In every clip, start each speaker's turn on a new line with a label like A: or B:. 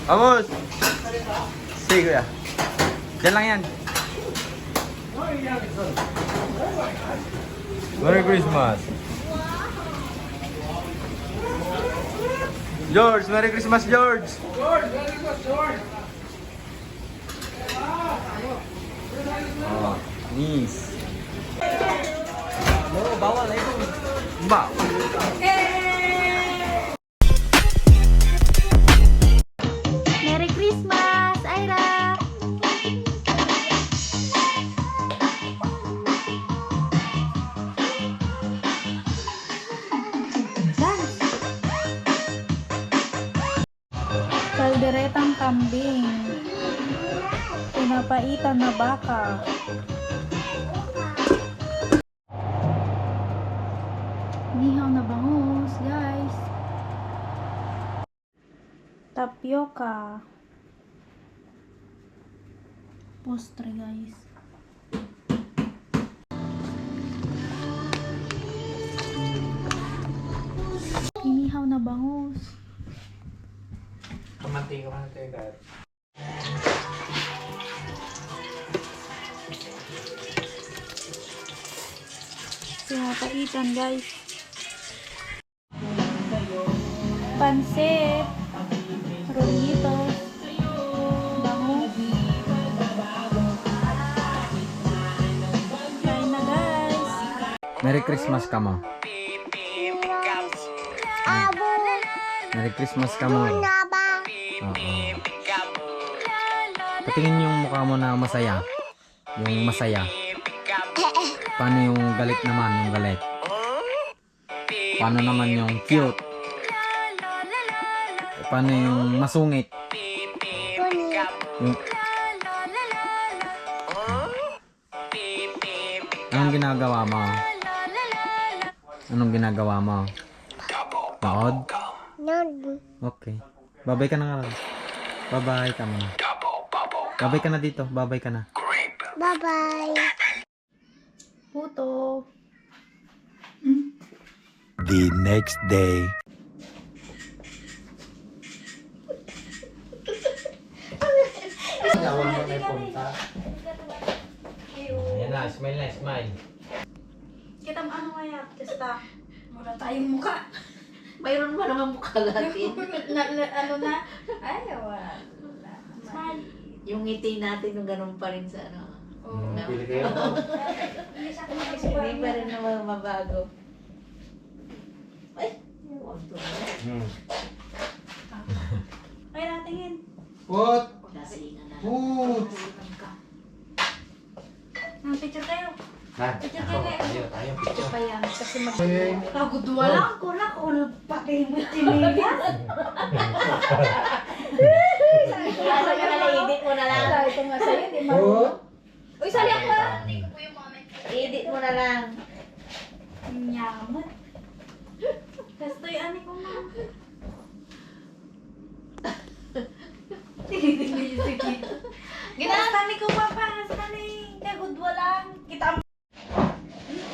A: Vamos! Sige, kuya. Diyan lang yan. Merry Christmas! George! Merry Christmas, George!
B: George! Merry Christmas, George!
A: Oh, nice. Oh, bawal ito. Ba?
C: Merry Christmas, Ira! Dance! Kalderetang kambing. Pinapaitan na baka. Nihaw na bangus, guys. Tapioca. Postre, guys. Inihaw na bangus.
A: Kamanti guys.
C: Pinapaitan, guys. Pansit. Rollitos. Bangus. Kain na, guys.
A: Merry Christmas ka mo. Merry Christmas ka mo. Oo. Patingin yung mukha mo na masaya. Yung masaya. Paano yung galit naman, yung galit? Paano naman yung cute? Paano yung masungit? Yung... Anong ginagawa mo? Anong ginagawa mo? Paod? Okay. Babay ka na nga. Babay ka muna. Babay ka na dito. Babay ka na.
C: Bye-bye. Puto.
D: The next day.
A: Ayan na, smile na, smile.
C: Kita mo ano kaya? Kasta.
E: Wala tayong mukha.
F: Mayroon ba naman mukha natin?
E: Ano na? Ay, wala.
C: Smile.
F: Yung ngiti natin yung ganun pa rin sa ano.
A: Pili kayo.
F: Hindi pa rin naman mabago. Ay, huwag to.
C: Ay, natingin.
B: What?
F: Kasingan na.
B: Food!
C: Picture kayo. Picture
A: Ako,
C: kayo.
A: tayo, picture.
C: Pa yan. Kasi mag...
E: Kagudwa lang ko na kung pakimit-imilya.
F: Kaya ka na edit mo na lang.
E: Ito nga sa'yo, di ba?
B: What?
E: Uy, sali ako ha.
F: Edit mo na lang.
C: Nyaman. Kastoy, ani ko ma. Ginasani ko pa pa. Sani. Kagudwa lang. Kita mo.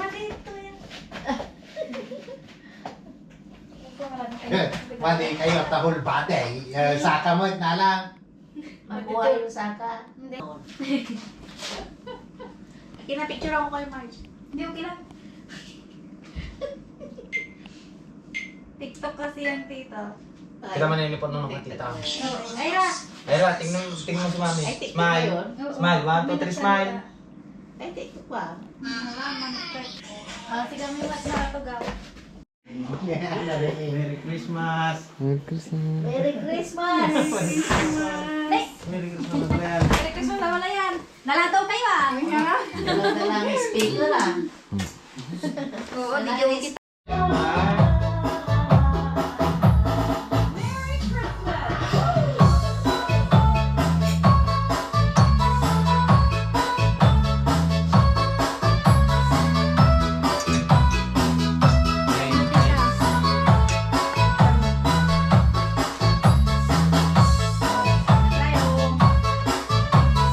C: Malito yan.
B: Mali kayo, tahol baday. Saka mo na lang.
F: Makuha yung saka.
C: Hindi. Kinapicture ako kay Marge. Hindi, okay lang. TikTok kasi yan, tita.
A: Kita man yung lipot ng mga tita.
C: Ayra!
A: Ayra, tingnan mo si mami.
F: Ay, TikTok
A: Smile.
F: yun?
A: Smile. 1, 2, 3, smile.
F: Ay, TikTok ba?
C: Sige, may mas nakatugaw.
A: Merry Christmas. Merry Christmas.
F: Merry Christmas!
C: Ay!
A: Merry Christmas na yan.
C: Merry Christmas, wala yan. Nalataw kayo ah.
F: Dalawa na lang speaker ah.
C: Oo, di yung kita.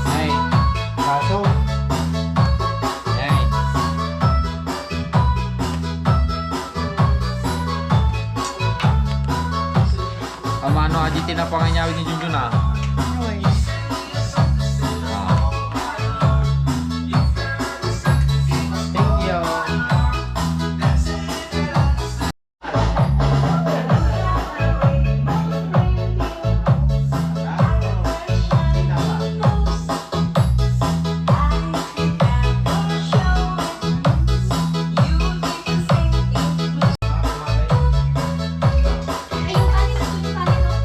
A: Ay. Kaso. Ay. Mano aja tinapanganyawi ni Junjun ah. Thank you.
E: Ayun, kanin na ito, kanin na.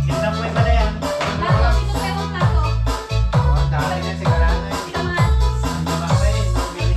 B: Kita po yung pala yan.
E: Plato, pinupewang plato.
B: Ang dami na si Kalanay.
E: Taman.
B: Ang babay, bibili.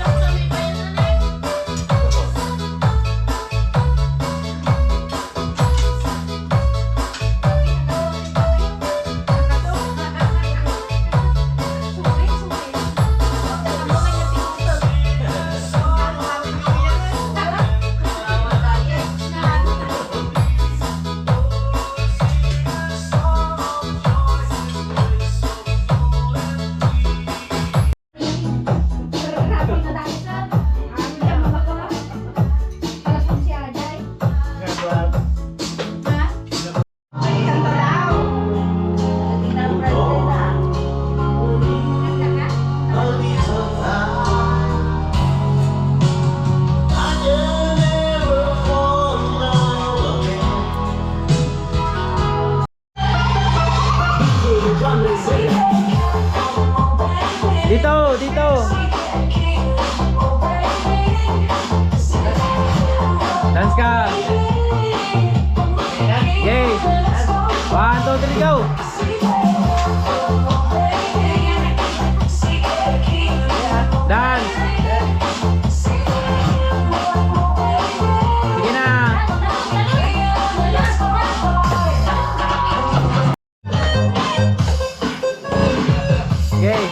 A: Dito, dito. Dance ka. Okay. 1, 2, 3, go. Dance. Sige na. Okay.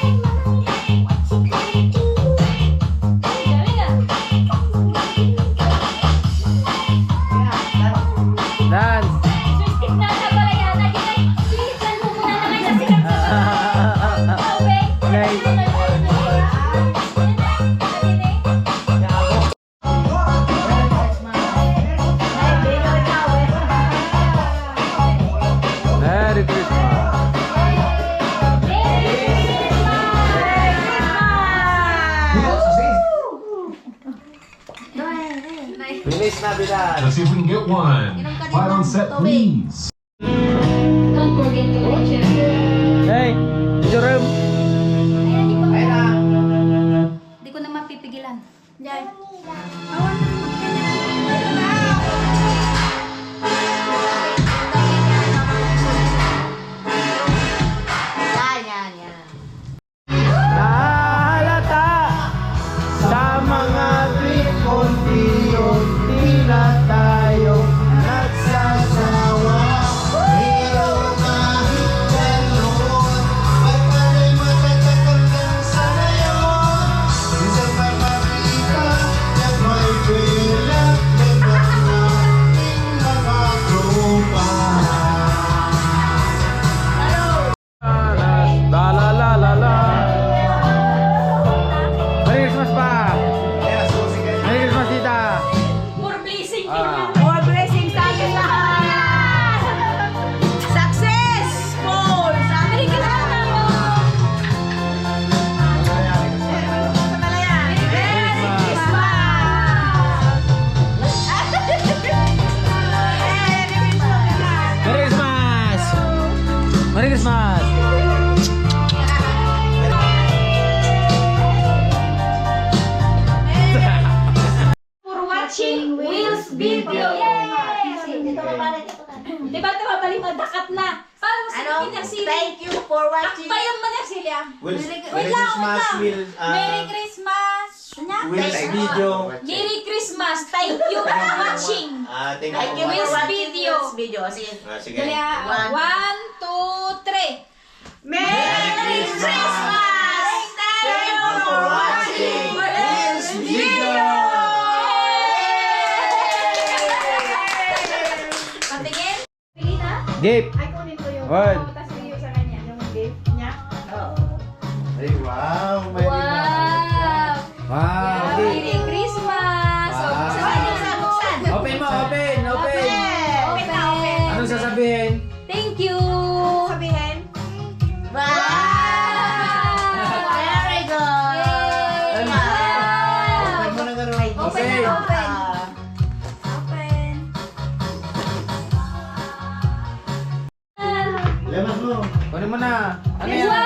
A: Dance. Merry Christmas.
B: Bilis na, bilas.
G: Let's see if we can get one. Quiet on set, please.
E: Don't forget to mention.
A: Hey, into room.
B: Ayun na.
E: Hindi ko na mapipigilan. Yan.
F: Yan.
A: Nahalata sa mga tweet unti-unti na tayo nagsasawa.
B: Pero kahit gano'n, ay panay matatakal lang sana yun. Minsan pa makita na may pera, may maraming mga tropa.
A: La la la la la. Merry Christmas pa.
B: Kaya susi kayo.
A: Merry Christmas tita.
E: More blessing.
C: More blessings sa atin lahat! Successful! Sa atin lahat! Merry Christmas!
A: Merry Christmas. Merry Christmas.
E: For watching Will's video. Yes!
F: Dito ka pala, dito ka.
E: Di ba ito mabalik madakat na? Parang sa
F: Ano?
E: akin sila.
F: Thank you for watching.
E: Akbayan mo na sila.
B: Merry Christmas, Will.
E: Merry Christmas. Ano?
B: Will's video.
E: Merry Christmas. Thank you for watching.
B: Thank
F: Thank you for
E: Will's
F: watching
E: video.
F: Will's video. Sige.
B: Sige.
E: Dali ah. 1, 2, 3.
F: Merry Christmas!
B: Thank you for watching Will's video.
E: Patingin. Pili na.
A: Gift.
C: Ay, kunin ko yung
A: One.
C: papatas ko yung sa kanya, yung gift niya.
B: Ay, wow. May
E: Wow.
A: Wow. Gift.
E: Merry Christmas.
A: Wow.
E: Buksan.
A: Open mo, open, open.
E: Open na, open.
A: Anong sasabihin? sasabihin?
C: Thank you!
F: Sabihin.
C: Wow!
F: Very good.
C: Yay!
F: Wow.
B: Open mo na gano'n.
C: Open
A: Okay.
C: na, open.
F: Open.
B: Lemas mo.
A: Kunin mo na. Ano yan?
C: Wow!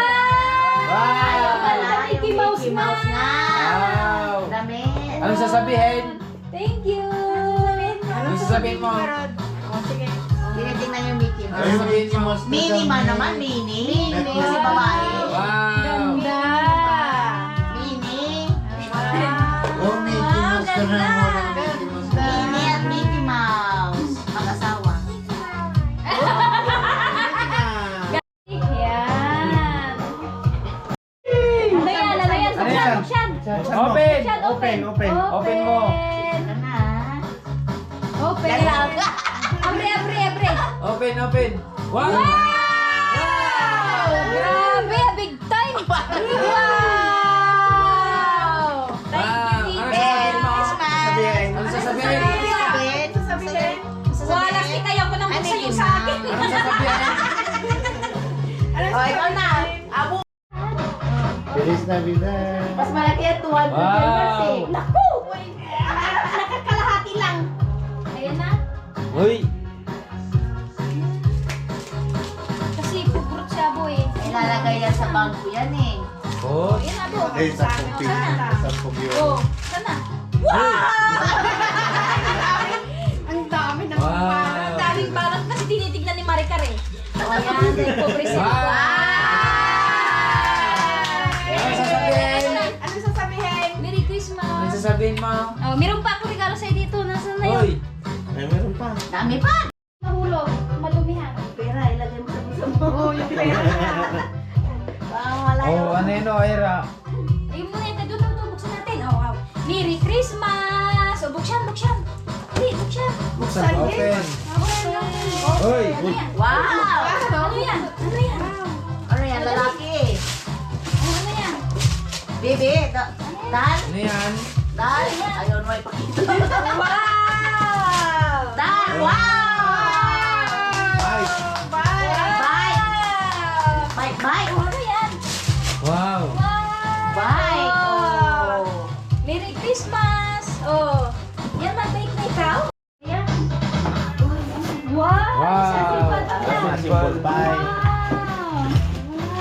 A: Wow!
F: Wala,
C: Mickey
F: yung
C: Mouse
F: Mickey
C: na.
F: Mouse na.
A: Wow!
F: Damit.
A: Anong sasabihin?
C: Thank you!
A: Anong sasabihin mo?
F: Oh, sige. Tinitingnan yung Mickey
B: Ay,
F: Mouse.
B: sabihin mo.
F: Mini man naman, mini.
B: Mini.
F: Kasi babae.
A: Wow!
C: Ganda!
F: Mini.
B: Oh, Mickey Mouse ka na muna. Mickey Mouse ka.
F: Mini at Mickey Mouse. Mag-asawa.
C: Yan! Ano yan? Ano yan?
A: Ano yan?
C: Buksan!
A: Open!
C: Buksan!
B: Open, open.
A: Open mo.
F: Ano na?
C: Open! Abre, abre, abre!
A: Open, open! Wow!
C: Wow! Grabe! Big time! Wow!
A: Ah, ano sasabihin mo?
B: Sabihin.
A: Ano sasabihin?
F: Sabihin.
C: Wala si kaya ko nang buksan yung sa akin.
A: Ano sasabihin?
F: O, ikaw na. Abo.
B: Feliz Navidad.
F: Mas malaki yan, 200
A: Wow.
F: eh.
C: Naku! Nakakalahati lang. Ayan na.
A: Uy!
C: Kasi pugrot siya, boy.
F: Ilalagay yan sa bangko yan eh.
A: Oh!
C: Ayan na, bo.
B: Ay, 10 piso. 10 euro.
C: Oh, sana. Ang dami ng
A: Wow.
C: parang. Ang daming balat kasi tinitignan ni Maricar eh. O yan, pobre siya.
A: Wow! Ano sasabihin?
F: Ano sasabihin?
C: Merry
A: Ano
C: Christmas.
A: sasabihin mo?
C: Oh, meron pa akong regalo sa'yo dito. Nasaan na yun?
A: Uy!
B: Ay, meron pa.
F: Dami pa.
C: Mahulog. Madumihan.
F: Pera, ilagay mo sa puso mo.
C: Oh, yung pera.
F: Baka wala yun.
A: Oh, ano yun, Ira?
C: Ayun muna yan. Doon, doon, buksan natin. Oh, wow. Merry Christmas. Oh, buksan, buksan. Hindi, buksan.
A: Buksan, open!
C: Oh,
A: Uy!
C: ano yan?
F: Wow!
C: Ano yan? Ano yan?
F: Ano yan, lalaki?
C: Oh, ano yan?
F: Bibi, Dan?
A: Ano yan?
F: Dan? Ayun mo ipakita.
C: Wow!
F: Dan! Wow!
B: Ay,
F: Bye! Bye! Bye!
C: Oh, ano yan?
A: Wow!
C: Wow!
F: Bye! Oh.
C: Merry Christmas! Oh, yan mag-bake na ikaw? Yan. Wow!
A: Wow!
C: Simple pa
B: that's
C: yan.
B: a simple pie.
C: Wow!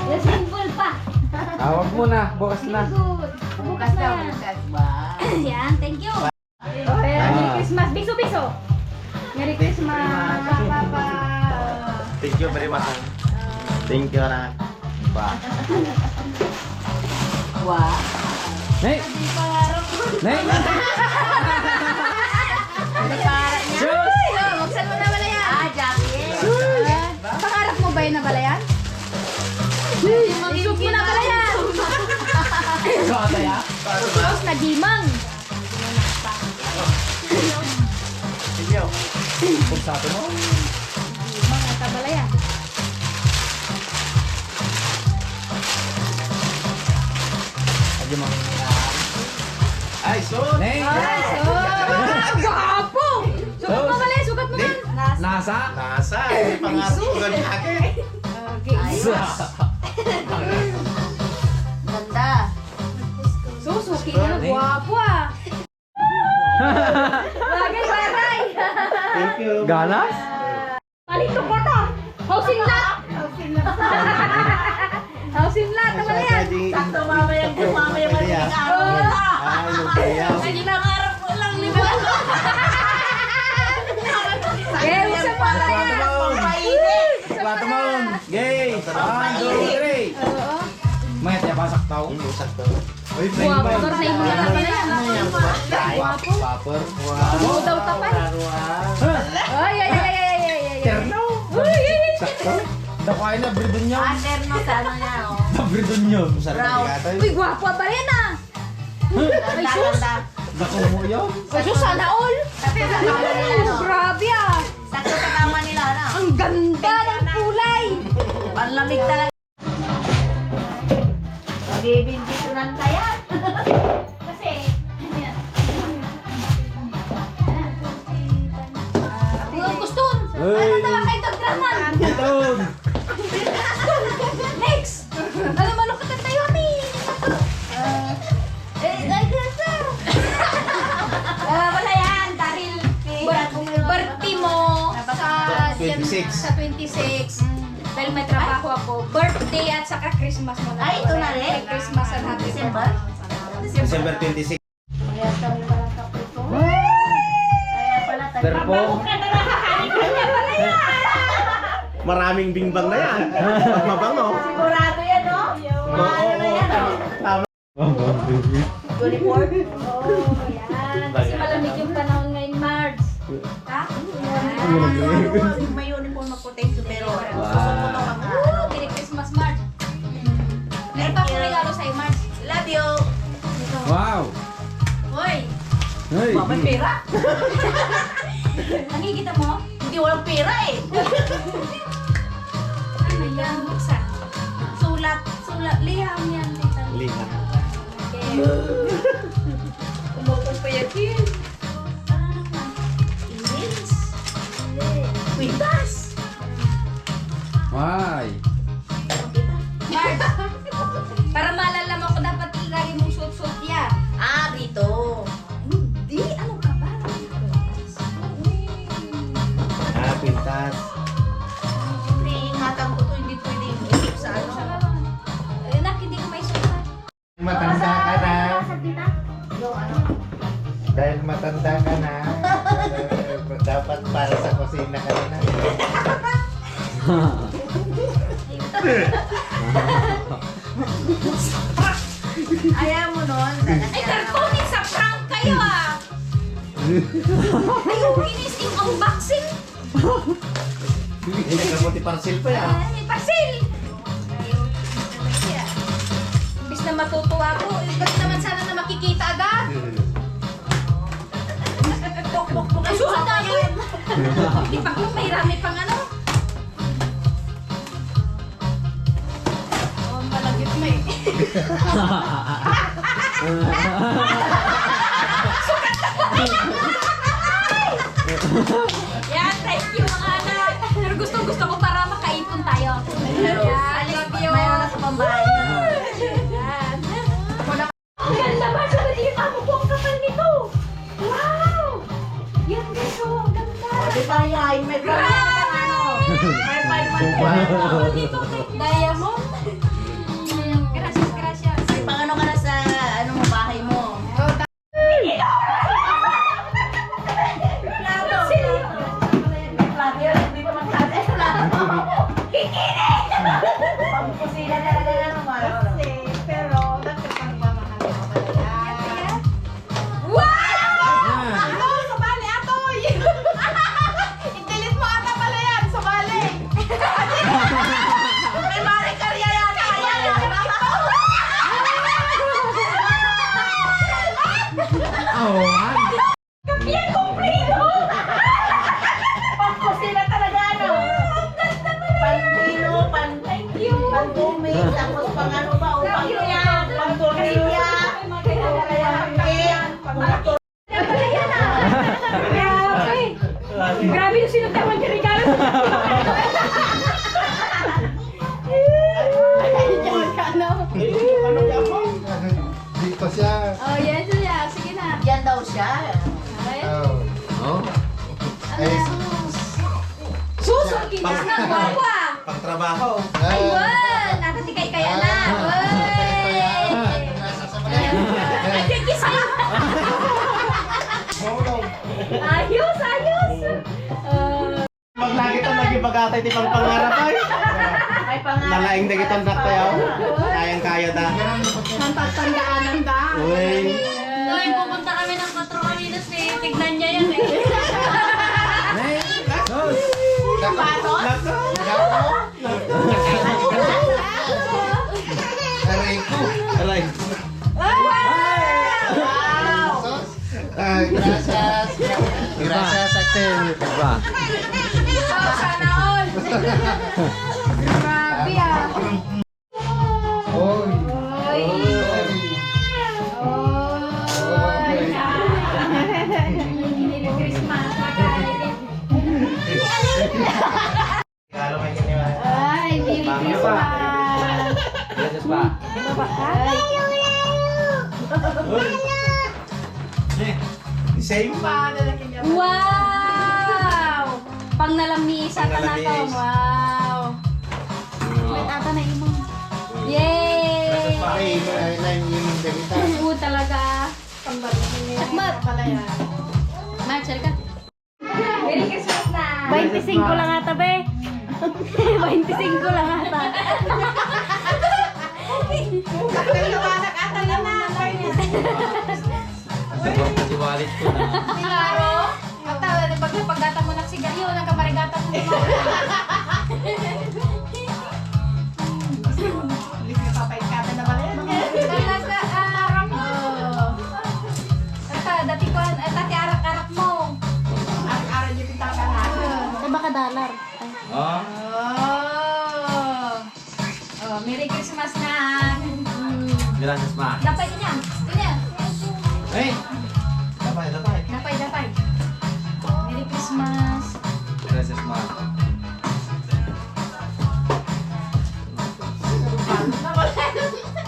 C: Yes, simple pa.
A: Ah, wag muna. Bukas na.
C: Good.
F: Bukas na, bukas. Bye!
C: Yan, thank you. Oh, Merry Christmas. Biso-biso. Merry Christmas. Papa.
B: Thank you very much. Thank you, anak. Ba.
F: Wow!
A: Nay! Nay!
F: Ano para niya?
A: Shoes!
C: Buksan mo na bala yan.
F: Ah, Jackie!
C: Pangarap mo ba yun na bala yan? Isog mo na bala yan.
A: Kaya?
C: Tapos nagimang.
A: Kung sa atin mo?
C: Gimang ang kabala yan.
A: Lagi mga...
B: Ay, so.
A: Nay!
C: Gwapo! Sukat mo bala yan, sukat mo man.
A: Nasa?
B: Nasa. Ay, pangarap ko ganun akin.
F: Ayos! Ganda!
C: Susuki na, gwapo ah. Bagay, bagay.
B: Thank you.
A: Ganas?
C: Palito ko to. Housing lot. Housing lot, tama na yan.
F: Sakto mamaya magiging araw
C: Oh.
F: nila.
B: Ah, yung kaya.
F: Sige lang, harap mo lang, lima.
C: Eh, buksan mo na yan.
F: Pampainit.
B: Plato mo.
A: Gay! 1, 2, 3!
C: Oo.
A: Mayat ya pasak tau.
B: Hindi, sakto. Uy,
C: Gwapo, torna mo na pala yan. Gwapo.
B: Paper.
C: Wow daw tapay. Ay, ay, ay, ay, ay, ay, ay.
A: Terno!
C: Uy, ay, ay.
A: Sakto! Dakain na, bridon niya.
F: Terno sa ano niya, oh.
A: Bridon niya.
F: Brown.
C: Uy, gwapo ba yan ah? Ay, sus.
A: Dako mo yun.
C: Ay, sus, sana all.
F: Sakto sa kama nila, no?
C: Grabe ah.
F: Sakto sa kama nila, no?
C: Ang ganda ng kulay.
F: Panlamig talaga. Bibinditunan kaya.
C: Kasi, yan. Ang gusto.
A: Uy.
C: Ano tawa kayo, Dog Draman? Next! Ano ka tayo, Ami? Wala yan. Dahil birthday mo sa
B: 26.
C: Sa 26. Dahil may trabaho ako. Birthday at saka Christmas mo na.
F: Ay, ito na rin?
C: Merry Christmas and happy
F: December?
B: December 26.
F: Kaya pala tayo.
A: Perpo.
B: Maraming bingbang na yan. Pag mabango.
F: Sigurado yan, no? Ano na yan, no? Uniform?
C: Kasi malamig yung panahon ngayon, March. Ha?
F: May uniform na protection pero susunod mo itong mga ano.
C: Merry Christmas, March. Meron pa akong regalo sa'yo, March.
F: Love you!
A: Wow!
C: Hoy!
A: Hey!
F: May pera?
C: Nakikita mo?
F: Hindi walang pera eh.
C: Ano yan? Buksan. Sulat. Liham yan.
B: Liha.
C: Umupong pa yan. Ano naman?
F: English. Quintas.
A: Why?
C: March! Para maalala mo ko, dapat lagi mong suot-suot yan.
F: Ah, dito.
C: Hindi, ano ka ba?
B: Pintas.
F: Hindi, ingatan ko to. Hindi pwede i-keep sa ano.
C: Nak, hindi ko may suot.
H: Matanda ka na.
F: Yung ano.
H: Dahil matanda ka na, dapat para sa kusina ka na.
F: Ayaw mo nun.
C: Ay, cartooning sa prank kayo ah! Ay, yung finish yung unboxing.
B: Hindi nagkabuti parcel pa yan.
C: Ay, parcel! Imbis na matutuwa ko, imbis naman sana na makikita agad. Ay, susunod ako. Hindi pa kung may rami pang ano. Oh, malagit mo eh. Yan, thank you mga anak. Pero gusto ko para makaipon tayo. Yan, I love you.
F: Mayroon na sa pambahay.
C: Yan. Ang ganda ba? Sa nakikita mo po ang kapal nito. Wow! Yan guys, oh, ang ganda.
F: Di pa yan. May ano. May 5
C: Dito, diamond. Gracias, gracias.
F: May pang ano ka na sa ano mo, bahay mo. Pang-kusina talaga na naman.
E: Pero, dapat pang pamahal mo talaga.
C: Wow!
E: Ano? Sumali, atoy! I-delete mo ata pala yan. Sumali!
F: May marikarya yata yan.
A: Awan!
C: Yan, kumplito!
F: Pang-kusina talaga, ano? Pang-pino, pang-tumi, tapos pang ano ba, o pang-tortilla,
C: Grabe yung sinutawan ni Regalo.
H: Dito siya.
C: Oh, yan siya. Sige na.
F: Yan daw siya.
H: Oh.
A: Oh?
H: Ay,
C: Suso, kinas na guwapa.
B: Pagtrabaho.
C: Ay, wan! Nakatikay kaya na. Ay, thank you sa'yo. Ayos, ayos.
B: Pag lagi ito naging bagatay, di pang pangarap ay.
F: May pangalan.
B: Lalaing na kitang naktayaw. Kayang-kaya da.
E: Ang tatandaanan da.
B: Uy.
C: Tuloy, pupunta kami ng Patroninas eh. Tignan niya yan eh.
H: aray ko.
B: Aray.
H: Gracias. Gracias sa atin.
A: Diba?
C: Oh, sana all. Grabe ah.
H: Oy.
C: Oy. Oy. Merry Christmas. Bye.
B: Kalo may kiniwa.
A: Ano pa? Gracias pa.
B: Same.
C: Wow! Pang nalamisa ka na to.
B: Pang-nalamis.
C: Wow! Wait, ata na imong. Yay!
H: Ay, yung ganita.
C: Oo talaga. Sakmat!
E: Pala yan.
C: Marcel ka. Merry Christmas na! 25 lang ata, be. 25 lang ata.
E: Pagkaliwanag ata na na.
A: Sobrang kasiwalit ko na.
C: Klaro? Ata, pagkata mo ng sigarilyo, nagkamarigata mo mga.
E: Papaitkata na pala yan.
C: Talaga, aram mo. Ata, dati ko, ata, arak-arak mo.
E: Araw-araw niyo titakahan.
C: Sa baka dalar.
A: Oh.
C: Oh, Merry Christmas na.
A: Gracias pa.
C: Dapay niya. Niya.
B: Hey! Dapay.
C: Dapay. Merry Christmas.
A: Gracias ma.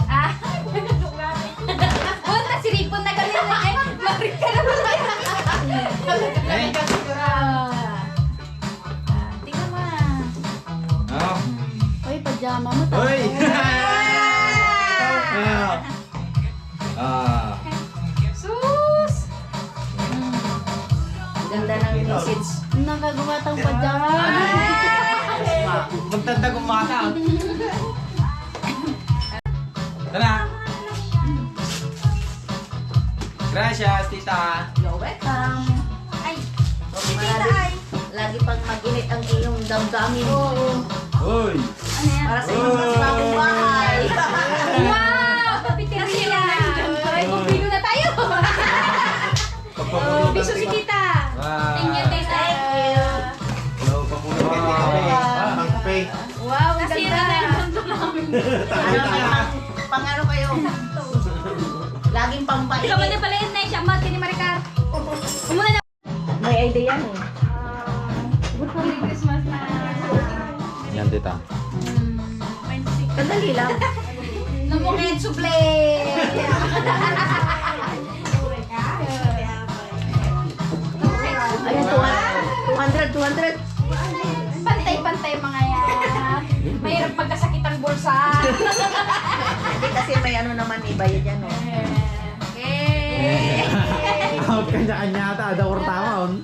C: Ah. Punta si Ripon na galing na eh. Marik ka na pala.
A: Hey!
C: Tingnan mo.
A: Oh.
C: Uy, pajama mo.
A: Hoy! Ah.
C: Sus! Ganda ng message. Nakagawa tang pajama.
A: Magtanda kong mata. Tara. Gracias, tita.
F: You're welcome.
C: Ay,
F: Lagi pang mag-init ang iyong damdamin.
A: Hoy!
C: ano yan?
F: Para sa iyong mas bagong bahay.
C: Wow! Kapiteria! Ay, kumpino na tayo! Oh, biso si tita!
A: Wow.
C: Thank you, tita!
B: Hello, papuno ka dito.
H: Mag-pay.
C: Wow, nasira na yung mundo namin.
F: Pang ano kayo? Laging pambait.
C: Ikaw ba na pala yun na siya, mat, ni Maricar? Umuna na!
F: May idea yan eh.
C: Merry Christmas na!
A: Yan, tita.
F: Kadali lang.
C: Namungin suple!
F: Ayan, 200.
C: Pantay-pantay mga yan. Mahirap magkasakit ang bulsa.
F: Hindi kasi may ano naman iba yun yan. Oh.
C: Okay.
A: Out kanya-kanya ata, ada or taon.